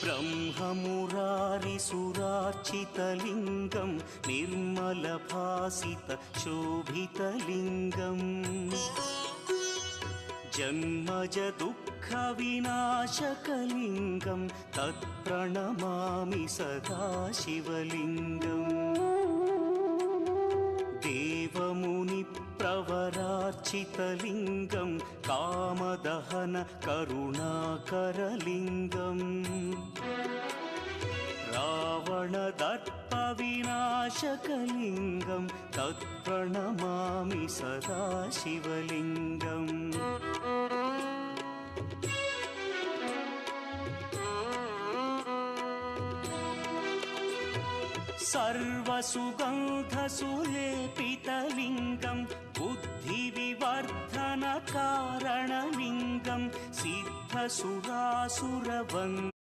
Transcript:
ब्रह्ममुरारिसुरार्चितलिङ्गं निर्मलभासितशोभितलिङ्गम् जन्मजदुःखविनाशकलिङ्गं तत्प्रणमामि सदा शिवलिङ्गम् देवमुनिप्रवरार्चितलिङ्गं कामदहन करुणाकरलिङ्गम् रावणदर्पविनाशकलिङ्गं तत्प्रणमामि सदा शिवलिङ्गम् सर्वसुगन्धसुलेपितलिङ्गं बुद्धिविवर्धनकारणलिङ्गं सिद्धसुरासुरवन्द्यलिङ्गम्